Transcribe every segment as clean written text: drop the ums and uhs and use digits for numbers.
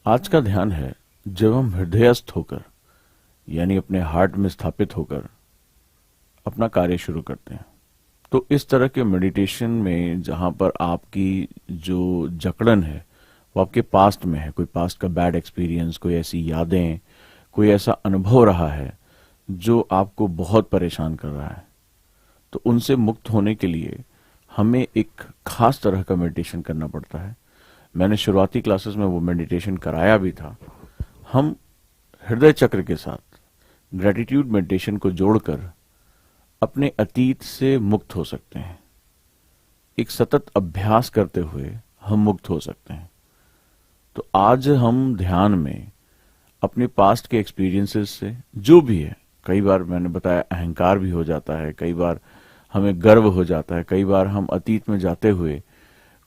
आज का ध्यान है जब हम हृदयस्थ होकर यानी अपने हार्ट में स्थापित होकर अपना कार्य शुरू करते हैं। तो इस तरह के मेडिटेशन में जहां पर आपकी जो जकड़न है वो आपके पास्ट में है, कोई पास्ट का बैड एक्सपीरियंस, कोई ऐसी यादें, कोई ऐसा अनुभव रहा है जो आपको बहुत परेशान कर रहा है, तो उनसे मुक्त होने के लिए हमें एक खास तरह का मेडिटेशन करना पड़ता है। मैंने शुरुआती क्लासेस में वो मेडिटेशन कराया भी था। हम हृदय चक्र के साथ ग्रेटिट्यूड मेडिटेशन को जोड़कर अपने अतीत से मुक्त हो सकते हैं। एक सतत अभ्यास करते हुए हम मुक्त हो सकते हैं। तो आज हम ध्यान में अपने पास्ट के एक्सपीरियंसेस से जो भी है, कई बार मैंने बताया अहंकार भी हो जाता है, कई बार हमें गर्व हो जाता है, कई बार हम अतीत में जाते हुए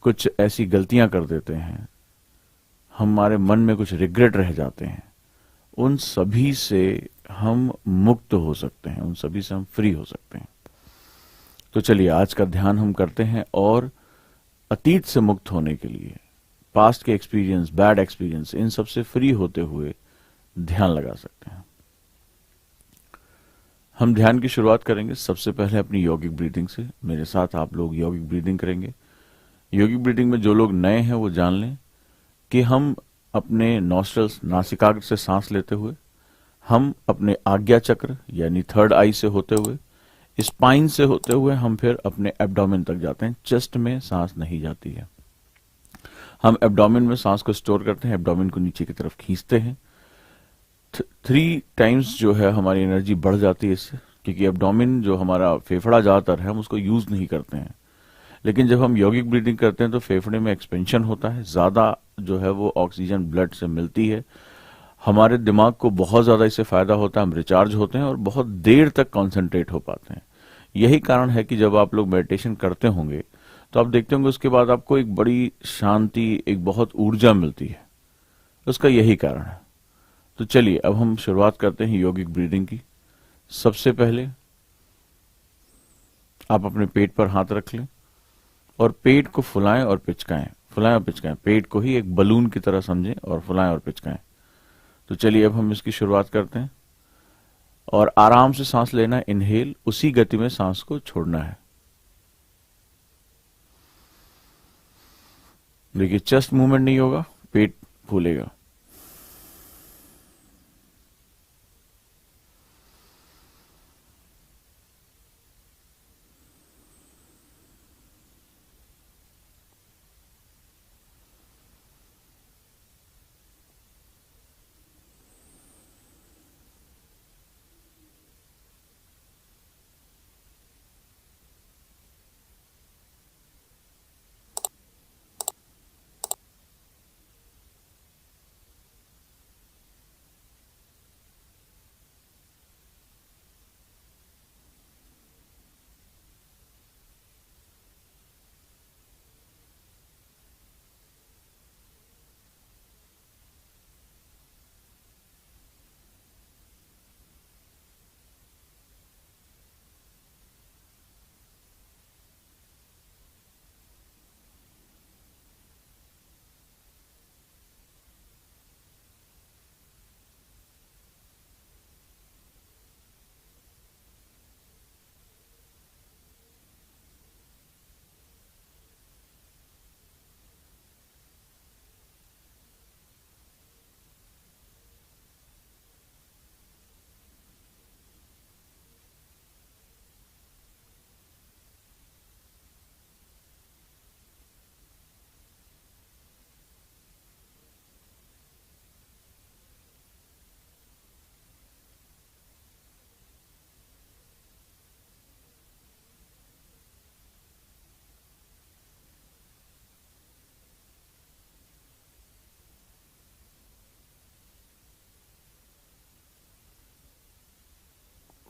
कुछ ऐसी गलतियां कर देते हैं, हमारे मन में कुछ रिग्रेट रह जाते हैं, उन सभी से हम मुक्त हो सकते हैं, उन सभी से हम फ्री हो सकते हैं। तो चलिए आज का ध्यान हम करते हैं और अतीत से मुक्त होने के लिए, पास्ट के एक्सपीरियंस, बैड एक्सपीरियंस, इन सब से फ्री होते हुए ध्यान लगा सकते हैं। हम ध्यान की शुरुआत करेंगे सबसे पहले अपनी यौगिक ब्रीदिंग से। मेरे साथ आप लोग यौगिक ब्रीदिंग करेंगे। यौगिक ब्रीदिंग में जो लोग नए हैं वो जान लें कि हम अपने नॉस्ट्रल्स, नासिकाग्र से सांस लेते हुए, हम अपने आज्ञा चक्र यानी थर्ड आई से होते हुए, स्पाइन से होते हुए हम फिर अपने एब्डोमेन तक जाते हैं। चेस्ट में सांस नहीं जाती है। हम एब्डोमेन में सांस को स्टोर करते हैं, एब्डोमेन को नीचे की तरफ खींचते हैं। 3 टाइम्स जो है हमारी एनर्जी बढ़ जाती है इससे, क्योंकि एब्डोमेन जो हमारा फेफड़ा ज्यादातर है हम उसको यूज नहीं करते हैं। लेकिन जब हम यौगिक ब्रीदिंग करते हैं तो फेफड़े में एक्सपेंशन होता है, ज्यादा जो है वो ऑक्सीजन ब्लड से मिलती है, हमारे दिमाग को बहुत ज्यादा इससे फायदा होता है, हम रिचार्ज होते हैं और बहुत देर तक कॉन्सेंट्रेट हो पाते हैं। यही कारण है कि जब आप लोग मेडिटेशन करते होंगे तो आप देखते होंगे उसके बाद आपको एक बड़ी शांति, एक बहुत ऊर्जा मिलती है। उसका यही कारण है। तो चलिए अब हम शुरुआत करते हैं यौगिक ब्रीदिंग की। सबसे पहले आप अपने पेट पर हाथ रख लें और पेट को फुलाएं और पिचकाएं, फुलाएं और पिचकाएं। पेट को ही एक बलून की तरह समझें और फुलाएं और पिचकाएं। तो चलिए अब हम इसकी शुरुआत करते हैं और आराम से सांस लेना है, इनहेल, उसी गति में सांस को छोड़ना है। देखिए चेस्ट मूवमेंट नहीं होगा, पेट फूलेगा।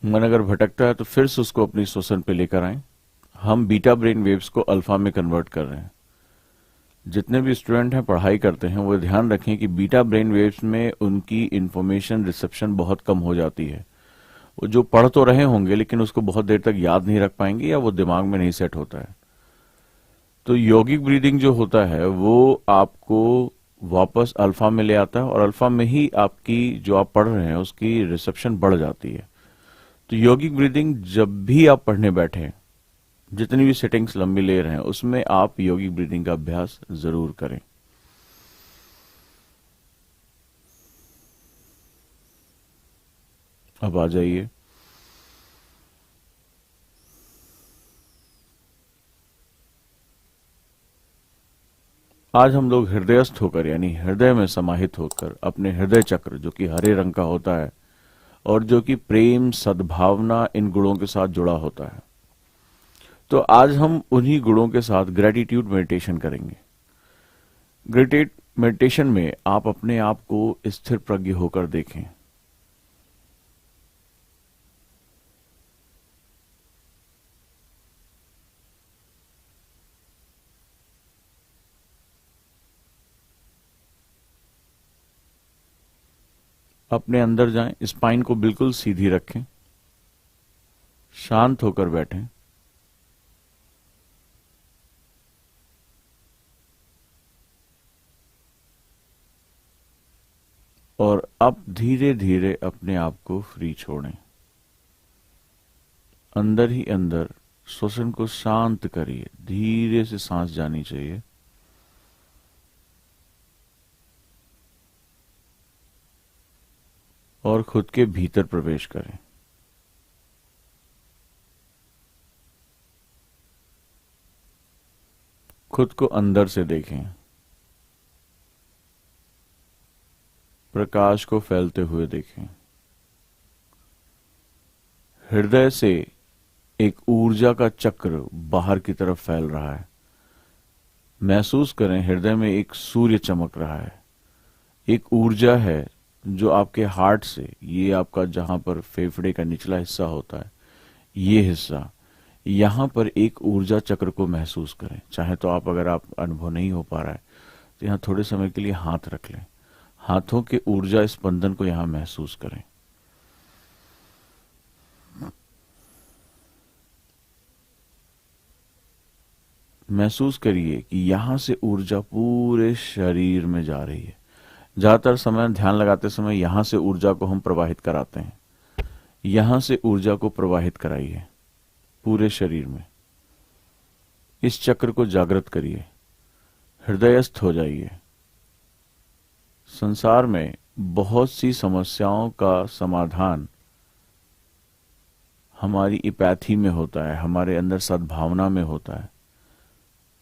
मन अगर भटकता है तो फिर से उसको अपनी श्वसन पे लेकर आए। हम बीटा ब्रेन वेव्स को अल्फा में कन्वर्ट कर रहे हैं। जितने भी स्टूडेंट हैं, पढ़ाई करते हैं, वो ध्यान रखें कि बीटा ब्रेन वेव्स में उनकी इंफॉर्मेशन रिसेप्शन बहुत कम हो जाती है। वो जो पढ़ तो रहे होंगे लेकिन उसको बहुत देर तक याद नहीं रख पाएंगे या वो दिमाग में नहीं सेट होता है। तो यौगिक ब्रीदिंग जो होता है वो आपको वापस अल्फा में ले आता है और अल्फा में ही आपकी जो आप पढ़ रहे हैं उसकी रिसेप्शन बढ़ जाती है। तो योगिक ब्रीदिंग जब भी आप पढ़ने बैठे, जितनी भी सेटिंग्स लंबी ले रहे हैं उसमें आप योगिक ब्रीदिंग का अभ्यास जरूर करें। अब आ जाइए, आज हम लोग हृदयस्थ होकर यानी हृदय में समाहित होकर अपने हृदय चक्र जो कि हरे रंग का होता है और जो कि प्रेम सद्भावना इन गुणों के साथ जुड़ा होता है, तो आज हम उन्हीं गुणों के साथ ग्रेटिट्यूड मेडिटेशन करेंगे। ग्रेटिट्यूड मेडिटेशन में आप अपने आप को स्थिर प्रज्ञ होकर देखें। अपने अंदर जाएं, स्पाइन को बिल्कुल सीधी रखें, शांत होकर बैठें। और अब धीरे धीरे अपने आप को फ्री छोड़ें। अंदर ही अंदर श्वसन को शांत करिए, धीरे से सांस जानी चाहिए। और खुद के भीतर प्रवेश करें। खुद को अंदर से देखें, प्रकाश को फैलते हुए देखें। हृदय से एक ऊर्जा का चक्र बाहर की तरफ फैल रहा है। महसूस करें हृदय में एक सूर्य चमक रहा है। एक ऊर्जा है जो आपके हार्ट से, ये आपका जहां पर फेफड़े का निचला हिस्सा होता है, ये हिस्सा, यहां पर एक ऊर्जा चक्र को महसूस करें। चाहे तो आप, अगर आप अनुभव नहीं हो पा रहा है तो यहां थोड़े समय के लिए हाथ रख लें, हाथों के ऊर्जा स्पंदन को यहां महसूस करें। महसूस करिए कि यहां से ऊर्जा पूरे शरीर में जा रही है। ज्यादातर समय ध्यान लगाते समय यहां से ऊर्जा को हम प्रवाहित कराते हैं। यहां से ऊर्जा को प्रवाहित कराइए पूरे शरीर में। इस चक्र को जागृत करिए, हृदयस्थ हो जाइए। संसार में बहुत सी समस्याओं का समाधान हमारी इपैथी में होता है, हमारे अंदर सद्भावना में होता है।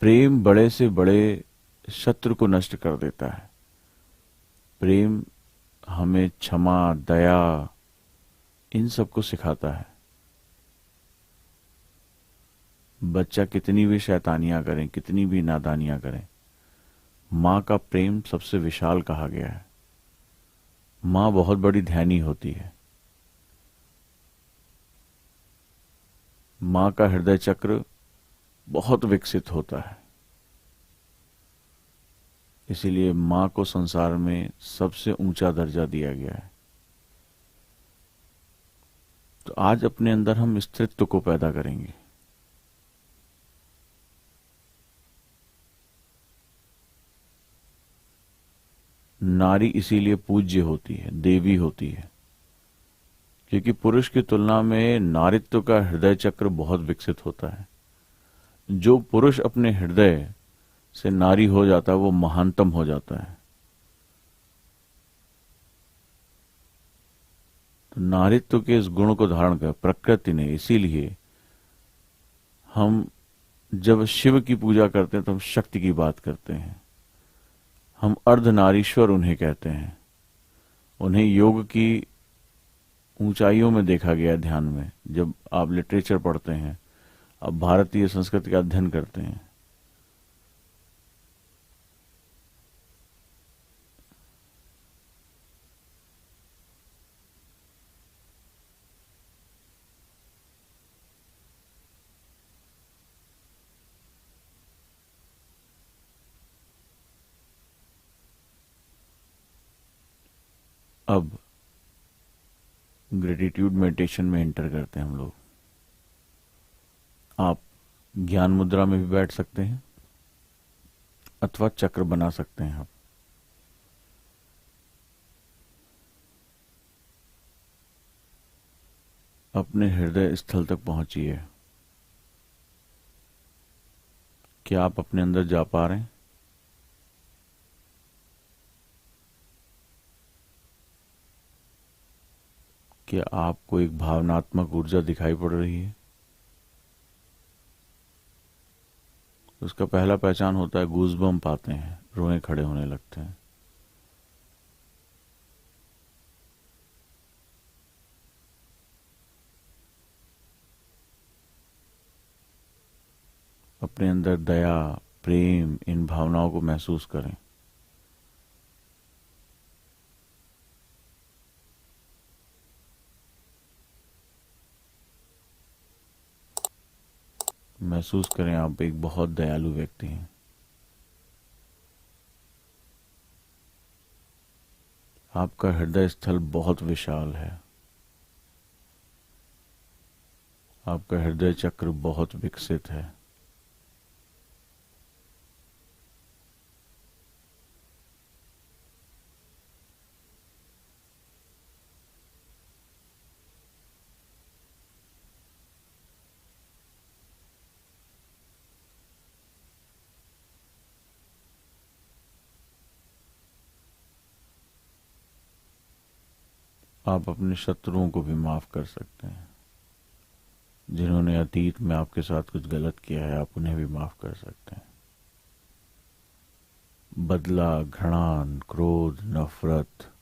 प्रेम बड़े से बड़े शत्रु को नष्ट कर देता है। प्रेम हमें क्षमा, दया, इन सब को सिखाता है। बच्चा कितनी भी शैतानियां करें, कितनी भी नादानियां करें, मां का प्रेम सबसे विशाल कहा गया है। मां बहुत बड़ी ध्यानी होती है। मां का हृदय चक्र बहुत विकसित होता है। इसीलिए मां को संसार में सबसे ऊंचा दर्जा दिया गया है। तो आज अपने अंदर हम स्त्रीत्व को पैदा करेंगे। नारी इसीलिए पूज्य होती है, देवी होती है, क्योंकि पुरुष की तुलना में नारित्व का हृदय चक्र बहुत विकसित होता है। जो पुरुष अपने हृदय से नारी हो जाता है वो महानतम हो जाता है। तो नारित्व के इस गुण को धारण कर प्रकृति ने, इसीलिए हम जब शिव की पूजा करते हैं तो हम शक्ति की बात करते हैं। हम अर्धनारीश्वर उन्हें कहते हैं। उन्हें योग की ऊंचाइयों में देखा गया ध्यान में। जब आप लिटरेचर पढ़ते हैं, आप भारतीय संस्कृति का अध्ययन करते हैं, अब ग्रेटिट्यूड मेडिटेशन में एंटर करते हैं हम लोग। आप ज्ञान मुद्रा में भी बैठ सकते हैं अथवा चक्र बना सकते हैं। आप अपने हृदय स्थल तक पहुंचिए। क्या आप अपने अंदर जा पा रहे हैं? क्या आपको एक भावनात्मक ऊर्जा दिखाई पड़ रही है? उसका पहला पहचान होता है गूज़बम्प आते हैं, रोए खड़े होने लगते हैं। अपने अंदर दया, प्रेम, इन भावनाओं को महसूस करें। महसूस करें आप एक बहुत दयालु व्यक्ति हैं। आपका हृदय स्थल बहुत विशाल है। आपका हृदय चक्र बहुत विकसित है। आप अपने शत्रुओं को भी माफ कर सकते हैं। जिन्होंने अतीत में आपके साथ कुछ गलत किया है, आप उन्हें भी माफ कर सकते हैं। बदला, घृणा, क्रोध, नफरत,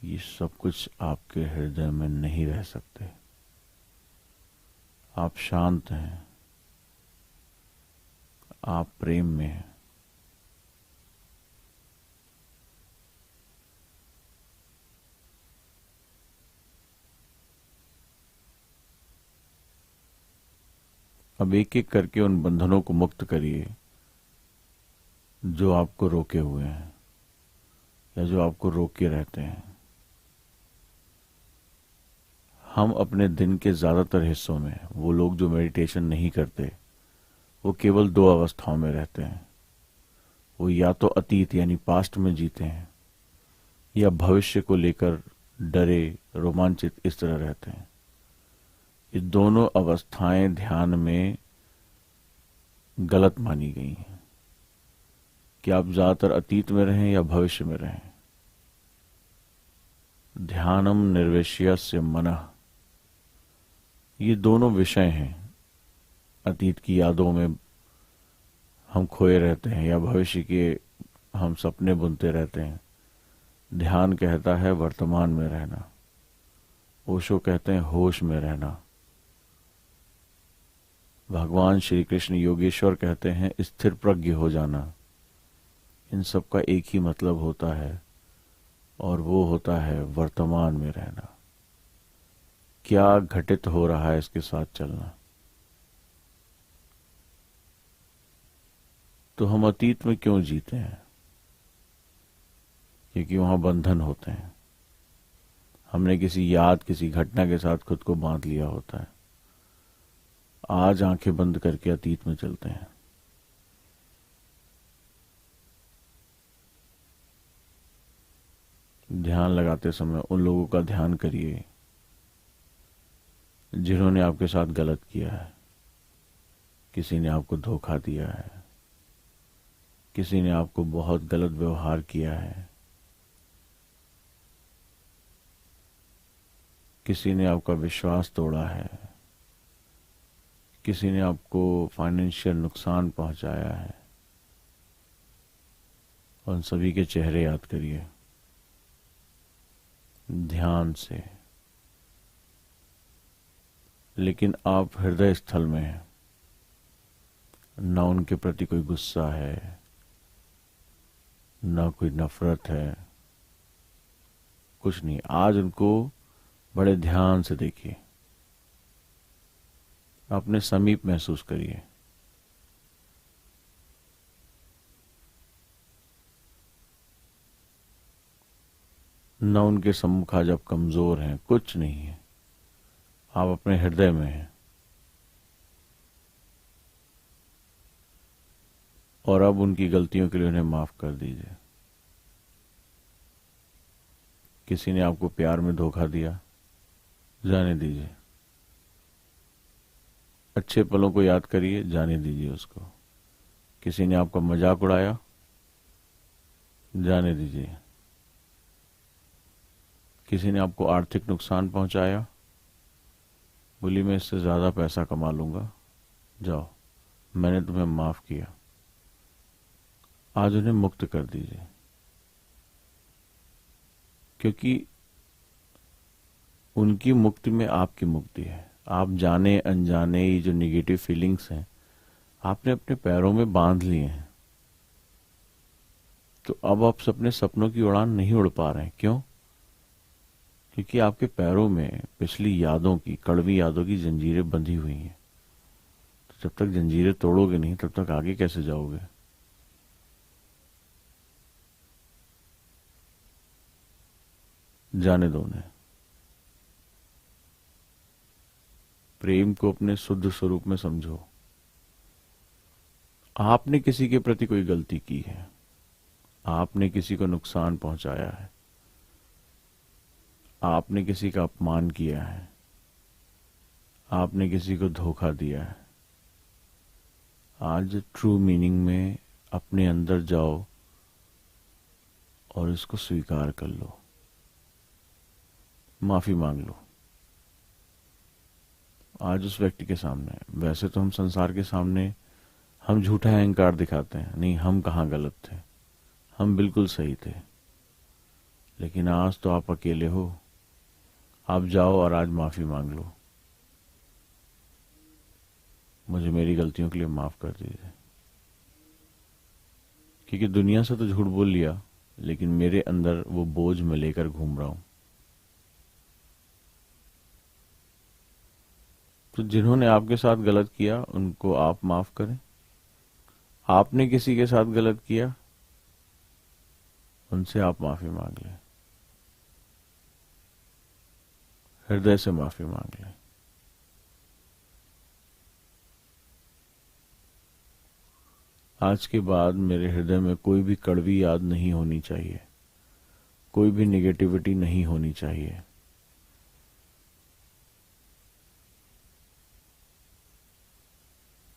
ये सब कुछ आपके हृदय में नहीं रह सकते। आप शांत हैं। आप प्रेम में हैं। अब एक एक करके उन बंधनों को मुक्त करिए जो आपको रोके हुए हैं या जो आपको रोके रहते हैं। हम अपने दिन के ज्यादातर हिस्सों में, वो लोग जो मेडिटेशन नहीं करते, वो केवल दो अवस्थाओं में रहते हैं। वो या तो अतीत यानी पास्ट में जीते हैं, या भविष्य को लेकर डरे, रोमांचित इस तरह रहते हैं। ये दोनों अवस्थाएं ध्यान में गलत मानी गई हैं कि आप ज्यादातर अतीत में रहें या भविष्य में रहें। ध्यानम निर्विशयस्य मनः, ये दोनों विषय हैं। अतीत की यादों में हम खोए रहते हैं या भविष्य के हम सपने बुनते रहते हैं। ध्यान कहता है वर्तमान में रहना। ओशो कहते हैं होश में रहना। भगवान श्री कृष्ण योगेश्वर कहते हैं स्थिर प्रज्ञ हो जाना। इन सब का एक ही मतलब होता है, और वो होता है वर्तमान में रहना। क्या घटित हो रहा है इसके साथ चलना। तो हम अतीत में क्यों जीते हैं? क्योंकि वहां बंधन होते हैं। हमने किसी याद, किसी घटना के साथ खुद को बांध लिया होता है। आज आंखें बंद करके अतीत में चलते हैं। ध्यान लगाते समय उन लोगों का ध्यान करिए जिन्होंने आपके साथ गलत किया है। किसी ने आपको धोखा दिया है, किसी ने आपको बहुत गलत व्यवहार किया है, किसी ने आपका विश्वास तोड़ा है, किसी ने आपको फाइनेंशियल नुकसान पहुंचाया है। उन सभी के चेहरे याद करिए ध्यान से। लेकिन आप हृदय स्थल में हैं, न उनके प्रति कोई गुस्सा है, न कोई नफरत है, कुछ नहीं। आज उनको बड़े ध्यान से देखिए, अपने समीप महसूस करिए। न उनके सम्मुख आज आप कमजोर हैं, कुछ नहीं है। आप अपने हृदय में हैं। और अब उनकी गलतियों के लिए उन्हें माफ कर दीजिए। किसी ने आपको प्यार में धोखा दिया, जाने दीजिए। अच्छे पलों को याद करिए, जाने दीजिए उसको। किसी ने आपका मजाक उड़ाया, जाने दीजिए। किसी ने आपको आर्थिक नुकसान पहुंचाया, बोली मैं इससे ज्यादा पैसा कमा लूंगा, जाओ, मैंने तुम्हें माफ किया। आज उन्हें मुक्त कर दीजिए, क्योंकि उनकी मुक्ति में आपकी मुक्ति है। आप जाने अनजाने ये जो निगेटिव फीलिंग्स हैं आपने अपने पैरों में बांध लिए हैं, तो अब आप अपने सपनों की उड़ान नहीं उड़ पा रहे हैं। क्यों? क्योंकि आपके पैरों में पिछली यादों की, कड़वी यादों की जंजीरें बंधी हुई हैं। तो जब तक जंजीरें तोड़ोगे नहीं तब तक आगे कैसे जाओगे? जाने दो उन्हें। प्रेम को अपने शुद्ध स्वरूप में समझो। आपने किसी के प्रति कोई गलती की है, आपने किसी को नुकसान पहुंचाया है, आपने किसी का अपमान किया है, आपने किसी को धोखा दिया है। आज ट्रू मीनिंग में अपने अंदर जाओ और इसको स्वीकार कर लो, माफी मांग लो। आज उस व्यक्ति के सामने, वैसे तो हम संसार के सामने हम झूठा अहंकार दिखाते हैं, नहीं हम कहाँ गलत थे, हम बिल्कुल सही थे। लेकिन आज तो आप अकेले हो। आप जाओ और आज माफी मांग लो, मुझे मेरी गलतियों के लिए माफ कर दीजिए। क्योंकि दुनिया से तो झूठ बोल लिया, लेकिन मेरे अंदर वो बोझ मैं लेकर घूम रहा हूं। तो जिन्होंने आपके साथ गलत किया उनको आप माफ करें। आपने किसी के साथ गलत किया, उनसे आप माफी मांग लें, हृदय से माफी मांग लें। आज के बाद मेरे हृदय में कोई भी कड़वी याद नहीं होनी चाहिए, कोई भी निगेटिविटी नहीं होनी चाहिए।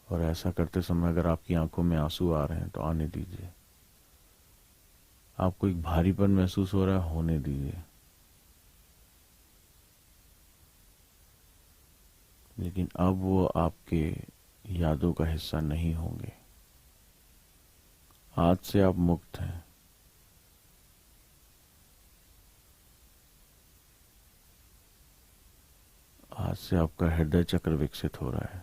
और ऐसा करते समय अगर आपकी आंखों में आंसू आ रहे हैं तो आने दीजिए। आपको एक भारीपन महसूस हो रहा है, होने दीजिए। लेकिन अब वो आपके यादों का हिस्सा नहीं होंगे। आज से आप मुक्त हैं। आज से आपका हृदय चक्र विकसित हो रहा है।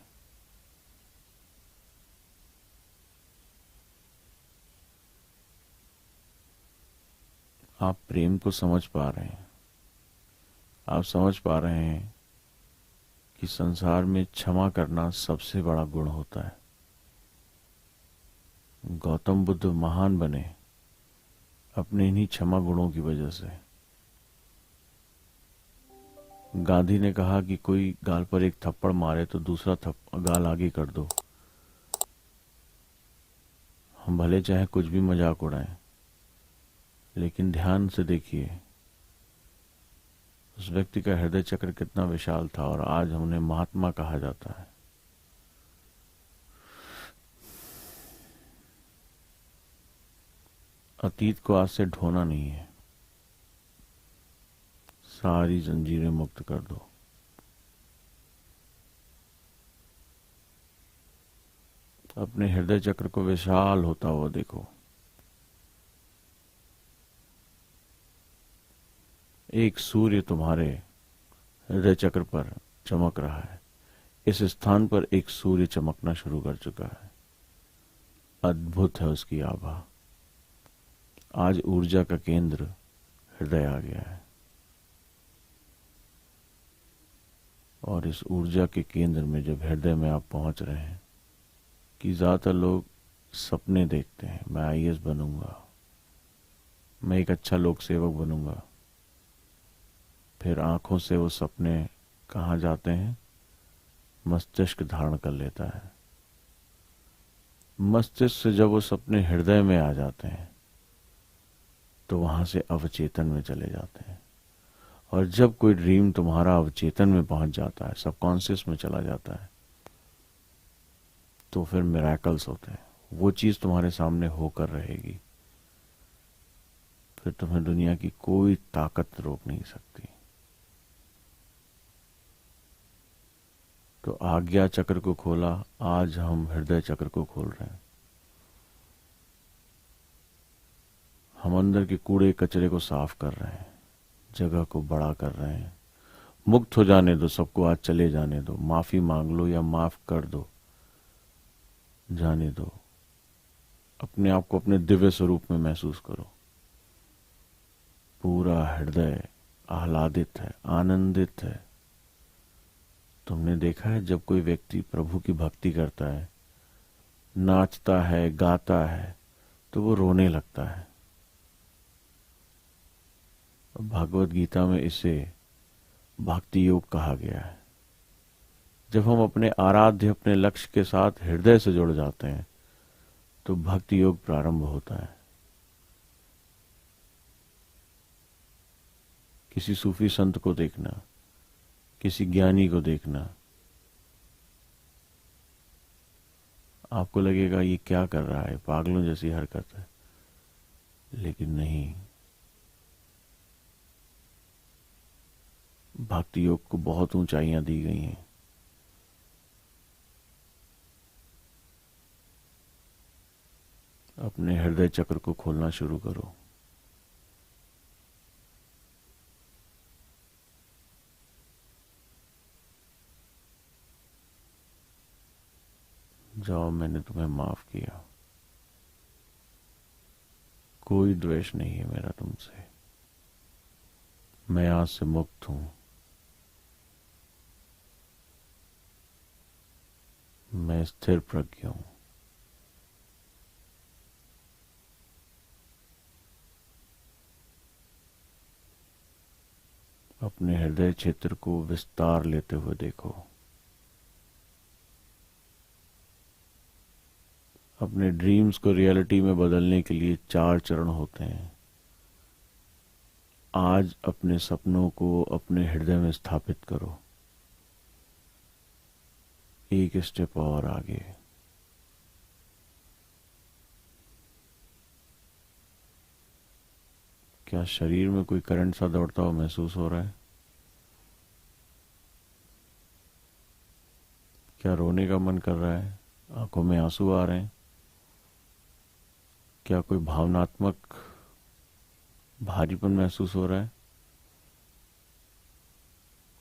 आप प्रेम को समझ पा रहे हैं। आप समझ पा रहे हैं कि संसार में क्षमा करना सबसे बड़ा गुण होता है। गौतम बुद्ध महान बने अपने इन्हीं क्षमा गुणों की वजह से। गांधी ने कहा कि कोई गाल पर एक थप्पड़ मारे तो दूसरा गाल आगे कर दो। हम भले चाहे कुछ भी मजाक उड़ाएं, लेकिन ध्यान से देखिए उस व्यक्ति का हृदय चक्र कितना विशाल था और आज उन्हें महात्मा कहा जाता है। अतीत को आज से ढोना नहीं है, सारी जंजीरें मुक्त कर दो। अपने हृदय चक्र को विशाल होता हुआ देखो। एक सूर्य तुम्हारे हृदय चक्र पर चमक रहा है। इस स्थान पर एक सूर्य चमकना शुरू कर चुका है। अद्भुत है उसकी आभा। आज ऊर्जा का केंद्र हृदय आ गया है और इस ऊर्जा के केंद्र में जब हृदय में आप पहुंच रहे हैं कि ज्यादातर लोग सपने देखते हैं, मैं आईएएस बनूंगा, मैं एक अच्छा लोक सेवक बनूंगा। फिर आंखों से वो सपने कहाँ जाते हैं? मस्तिष्क धारण कर लेता है। मस्तिष्क से जब वो सपने हृदय में आ जाते हैं तो वहां से अवचेतन में चले जाते हैं और जब कोई ड्रीम तुम्हारा अवचेतन में पहुंच जाता है, सबकॉन्शियस में चला जाता है, तो फिर मिरेकल्स होते हैं। वो चीज तुम्हारे सामने होकर रहेगी, फिर तुम्हें दुनिया की कोई ताकत रोक नहीं सकती। तो आज्ञा चक्र को खोला, आज हम हृदय चक्र को खोल रहे हैं। हम अंदर के कूड़े कचरे को साफ कर रहे हैं, जगह को बड़ा कर रहे हैं। मुक्त हो जाने दो सबको, आज चले जाने दो, माफी मांग लो या माफ कर दो, जाने दो। अपने आप को अपने दिव्य स्वरूप में महसूस करो। पूरा हृदय आह्लादित है, आनंदित है। तुमने देखा है जब कोई व्यक्ति प्रभु की भक्ति करता है, नाचता है, गाता है, तो वो रोने लगता है। भागवत गीता में इसे भक्ति योग कहा गया है। जब हम अपने आराध्य, अपने लक्ष्य के साथ हृदय से जुड़ जाते हैं तो भक्ति योग प्रारंभ होता है। किसी सूफी संत को देखना, किसी ज्ञानी को देखना, आपको लगेगा ये क्या कर रहा है, पागलों जैसी हरकत है। लेकिन नहीं, भक्ति योग को बहुत ऊंचाइयां दी गई हैं। अपने हृदय चक्र को खोलना शुरू करो। जाओ, मैंने तुम्हें माफ किया। कोई द्वेष नहीं है मेरा तुमसे। मैं आज से मुक्त हूं। मैं स्थिर प्रज्ञ हूं। अपने हृदय क्षेत्र को विस्तार लेते हुए देखो। अपने ड्रीम्स को रियलिटी में बदलने के लिए 4 चरण होते हैं। आज अपने सपनों को अपने हृदय में स्थापित करो। एक स्टेप और आगे। क्या शरीर में कोई करंट सा दौड़ता हुआ महसूस हो रहा है? क्या रोने का मन कर रहा है? आंखों में आंसू आ रहे हैं? क्या कोई भावनात्मक भारीपन महसूस हो रहा है?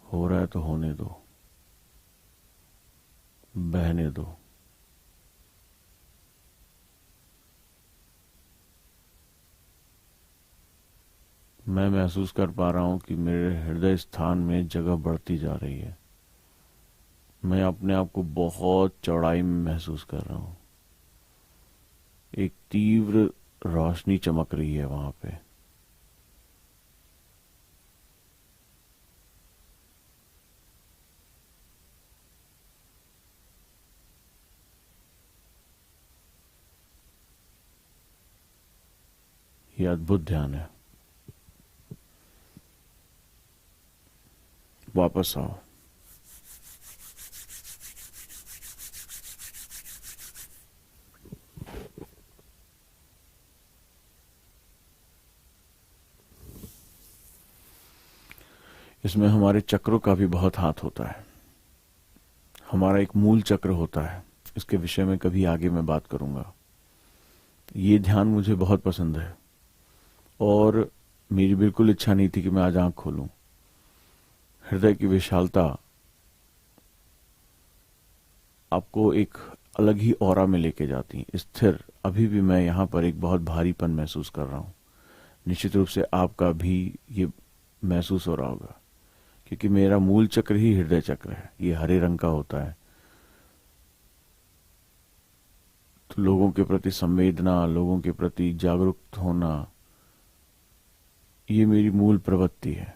हो रहा है तो होने दो, बहने दो। मैं महसूस कर पा रहा हूं कि मेरे हृदय स्थान में जगह बढ़ती जा रही है। मैं अपने आप को बहुत चौड़ाई में महसूस कर रहा हूं। एक तीव्र रोशनी चमक रही है वहां पे। ये अद्भुत ध्यान है। वापस आओ। इसमें हमारे चक्रों का भी बहुत हाथ होता है। हमारा एक मूल चक्र होता है, इसके विषय में कभी आगे मैं बात करूंगा। ये ध्यान मुझे बहुत पसंद है और मेरी बिल्कुल इच्छा नहीं थी कि मैं आज आंख खोलूं। हृदय की विशालता आपको एक अलग ही ऑरा में लेके जाती है, स्थिर। अभी भी मैं यहाँ पर एक बहुत भारीपन महसूस कर रहा हूँ। निश्चित रूप से आपका भी ये महसूस हो रहा होगा, क्योंकि मेरा मूल चक्र ही हृदय चक्र है। ये हरे रंग का होता है। तो लोगों के प्रति संवेदना, लोगों के प्रति जागरूक होना, ये मेरी मूल प्रवृत्ति है।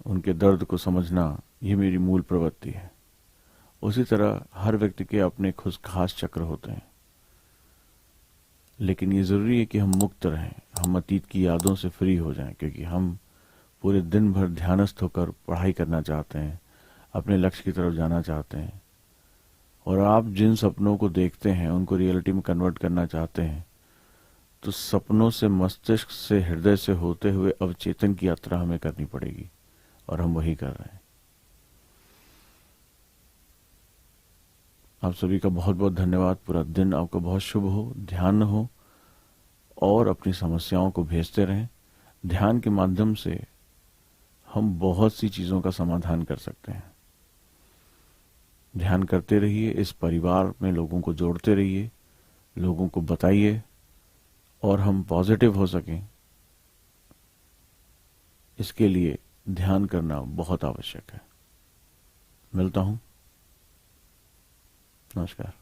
उनके दर्द को समझना, ये मेरी मूल प्रवृत्ति है। उसी तरह हर व्यक्ति के अपने खुद खास चक्र होते हैं, लेकिन ये जरूरी है कि हम मुक्त रहें, हम अतीत की यादों से फ्री हो जाएं, क्योंकि हम पूरे दिन भर ध्यानस्थ होकर पढ़ाई करना चाहते हैं, अपने लक्ष्य की तरफ जाना चाहते हैं, और आप जिन सपनों को देखते हैं उनको रियलिटी में कन्वर्ट करना चाहते हैं, तो सपनों से, मस्तिष्क से, हृदय से होते हुए अवचेतन की यात्रा हमें करनी पड़ेगी, और हम वही कर रहे हैं। आप सभी का बहुत बहुत धन्यवाद। पूरा दिन आपका बहुत शुभ हो, ध्यान हो, और अपनी समस्याओं को भेजते रहें। ध्यान के माध्यम से हम बहुत सी चीजों का समाधान कर सकते हैं। ध्यान करते रहिए, इस परिवार में लोगों को जोड़ते रहिए, लोगों को बताइए, और हम पॉजिटिव हो सकें, इसके लिए ध्यान करना बहुत आवश्यक है। मिलता हूं। नमस्कार।